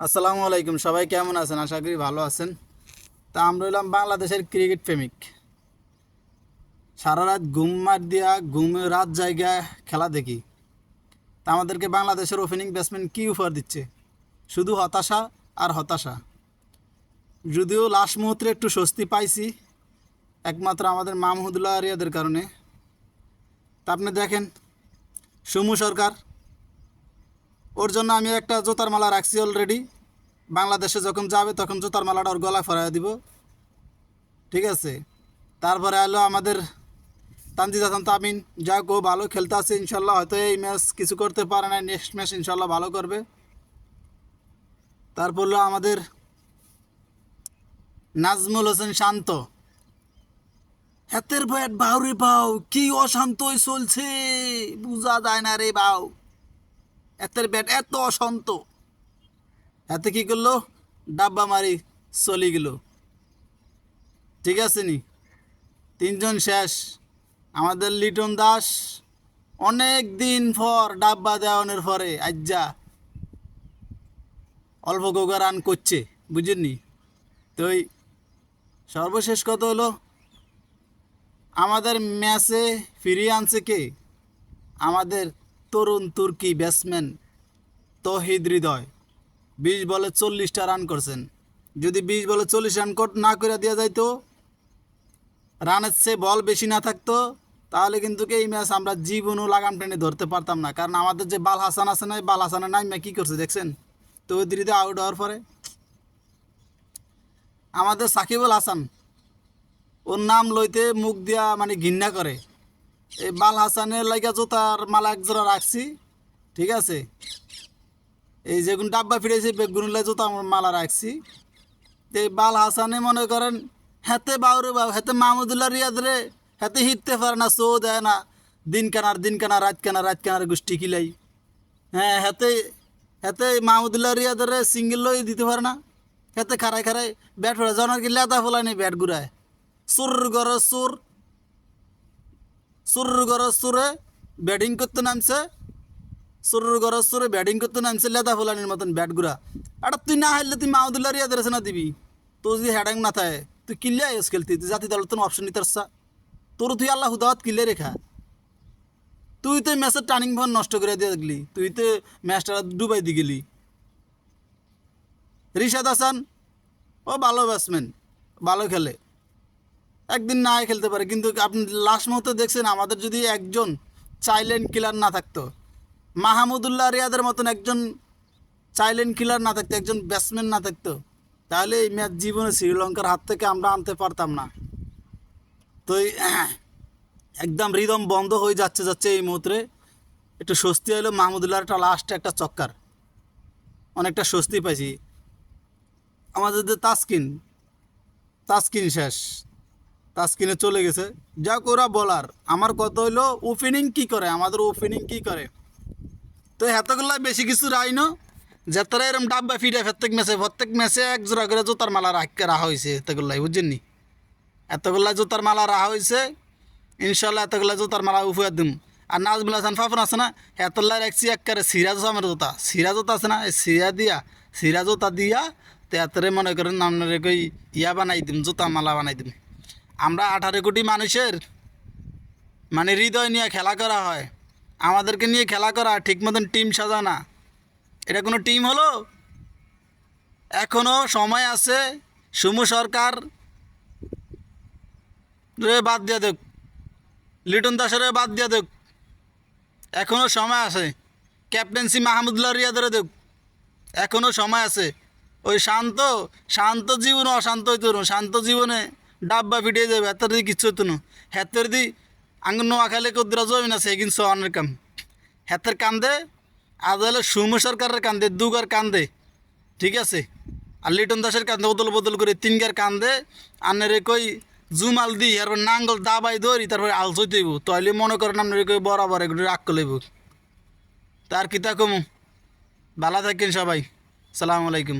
আসসালামু আলাইকুম, সবাই কেমন আছেন? আশা করি ভালো আছেন। তা আমরা হইলাম বাংলাদেশের ক্রিকেট প্রেমিক। সারা রাত ঘুম মার দিয়া ঘুমে রাত জায়গা খেলা দেখি। তা আমাদেরকে বাংলাদেশের ওপেনিং ব্যাটসম্যান কী উপহার দিচ্ছে? শুধু হতাশা আর হতাশা। যদিও লাস্ট মুহূর্তে একটু স্বস্তি পাইছি একমাত্র আমাদের মাহমুদুল্লাহ রিয়াদের কারণে। তা আপনি দেখেন, সমু সরকার, ওর জন্য আমি একটা জোতার মালা রাখছি অলরেডি। বাংলাদেশে যখন যাবে তখন জোতার মালাটা ওর গলায় ফরাইয়া দিব, ঠিক আছে? তারপরে হলো আমাদের তানজিদ হাসান তামিম, যাক ও ভালো খেলতে আছে ইনশাল্লাহ। হয়তো এই ম্যাচ কিছু করতে পারে না, নেক্সট ম্যাচ ইনশাল্লাহ ভালো করবে। তারপর হলো আমাদের নাজমুল হোসেন শান্ত, হাতের ব্যাট বাউরে বাউ, কি অশান্তই চলছে, বুঝা যায় না রে বাউ। হাতের ব্যাট এত অশান্ত, হাতে কি করলো, ডাব্বা মারি চলে গেল। ঠিক আছে নি, তিনজন শেষ। আমাদের লিটন দাস অনেক দিন পর ডাব্বা দেওয়ানোর পরে আজ্জা অল্প গোগা রান করছে, বুঝেননি? তো সর্বশেষ কথা হলো, আমাদের ম্যাচে ফিরিয়ে আনছে কে? আমাদের তরুণ তুর্কি ব্যাটসম্যান তৌহিদ হৃদয়। 20 বলে 40টা রান করছেন। যদি 20 বলে 40 রান না করে দেওয়া যাইতো, রানের চেয়ে বল বেশি না থাকতো, তাহলে কিন্তু এই ম্যাচ আমরা জীবনও লাগাম টেনে ধরতে পারতাম না। কারণ আমাদের যে বাল হাসান আছে না, বাল হাসানের নাইমা কী করছে দেখছেন? তো দিদিতে আউট হওয়ার পরে আমাদের সাকিবুল হাসান, ওর নাম লইতে মুখ দিয়া মানে ঘৃণা করে। এই বাল হাসানের লাইগা জোতার মালা একজোড়া রাখছি, ঠিক আছে? এই যেগুন ডাব্বা ফিরেছে বেগুন লাই জোতা মালা রাখছি। এই বাল হাসানে মনে করেন হেতে বাউরে বাউ, হেতে মাহমুদুল্লাহ রিয়াদ রে হেতে হিটতে পারে না, শো দেয় না। দিন কানা রাত কানার গোষ্ঠী কিলাই। হ্যাঁ, হেতে হেতে মাহমুদুল্লাহ রিয়াদ রে সিঙ্গেল লই দিতে পারে না। হেতে খারাই খারাই ব্যাট ফোড়ে, জনের কি লেদা ফোলানি ব্যাট ঘুরায়। সুর গর সুর, সুর গর সুরে ব্যাটিং করতে নামছে, সুর গর সুরে ব্যাটিং করতে নামছে লেদা ফোলানির মতন ব্যাট ঘুরা। আর তুই না হারলে তুই মাহমুদুল্লাহ রিয়াদ রেছে না দিবি? তোর যদি হেডাং না থাকে তুই কিল্লে আইস খেলতি? তুই জাতি দল তোর অপশন নিতে আসছা, তোর তুই আল্লাহ হুদাওয়াত কিল্লে রেখা। তুই তো ম্যাচের টার্নিং পয়েন্ট নষ্ট করে দিয়ে গেলি, তুই তো ম্যাচটা ডুবাই দিয়ে গেলি। রিশাদ হাসান, ও ভালো ব্যাটসম্যান, ভালো খেলে, একদিন না খেলতে পারে, কিন্তু আপনি লাস্ট মুহূর্তে দেখছেন আমাদের যদি একজন চাইলেন্ট কিলার না থাকতো, মাহমুদুল্লাহ রিয়াদের মতন একজন চাইলেন্ট কিলার না থাকতো, একজন ব্যাটসম্যান না থাকতো, তাহলে এই ম্যাচ জীবনে শ্রীলঙ্কার হাত থেকে আমরা আনতে পারতাম না। তো একদম রিদম বন্ধ হয়ে যাচ্ছে এই মুহূর্তে। একটু স্বস্তি হলো, মাহমুদুল্লাহর একটা লাস্টে একটা চক্কার, অনেকটা স্বস্তি পাইছি। আমাদের যে তাসকিন, তাসকিন শেষ, তাসকিনে চলে গেছে। যাক ওরা বলার, আমার কথা হইলো ওপেনিং কি করে, আমাদের ওপেনিং কি করে? তো এতগুলা বেশি কিছু রাইনো যাত্রা এরম ডাব্বা ফিরে প্রত্যেক ম্যাচে এক জোড়া করে জোতার মালা রাখা হয়েছে। এতগুলাই বুঝছেন নি, এতগুলা জোতার মালা রাখা হয়েছে। ইনশাল্লাহ এতগুলা জোতার মালা উপহার দিম। আর নাজমুল হাসান ফাফন আছে না, এতলাই রাখছি একবারে সিরা জোতা, জোতা সিরা জোতা আছে না, এই সিরা জোতা দিয়া তো এতরে মনে করেন আপনার কই ইয়া বানাই দিম, জোতা মালা বানাই দিম। আমরা 18 কোটি মানুষের মানে হৃদয় নিয়ে খেলা করা হয়, আমাদেরকে নিয়ে খেলা করা, ঠিক মতন টিম সাজানা, এটা কোনো টিম হলো? এখনও সময় আছে। সমু সরকার রে বাদ দিয়ে দেখ, লিটন দাসের বাদ দিয়ে দেখ, এখনও সময় আছে। ক্যাপ্টেন্সি মাহমুদুল্লাহ রিয়াদের দেখ, এখনও সময় আছে। ওই শান্ত শান্ত জীবনে অশান্ত হইতো না, শান্ত জীবনে ডাব্বা ফিটিয়ে যাবে, হাতের দিয়ে কিচ্ছু হতো না। হাতের দি আঙ্গ নোয়াখালী কদ্রা জমি না, সে কিন্তু অনেক কাম হাতের কান্দে। আজ হলে সৌম্য সরকারের কান্দে, দুগার কান্দে, ঠিক আছে? আর লিটন দাসের কান্দে বদল বদল করে তিনগার কান্দে। আনের কই জুমাল দি তারপর নাঙ্গল দাবাই ধরি, তারপরে আলসই তৈব, তাইলে মনে করেন আপনার কই বরাবর এগুলো রাগ করলেব। তার কিতা কমু, ভালো থাকেন সবাই, সালামু আলাইকুম।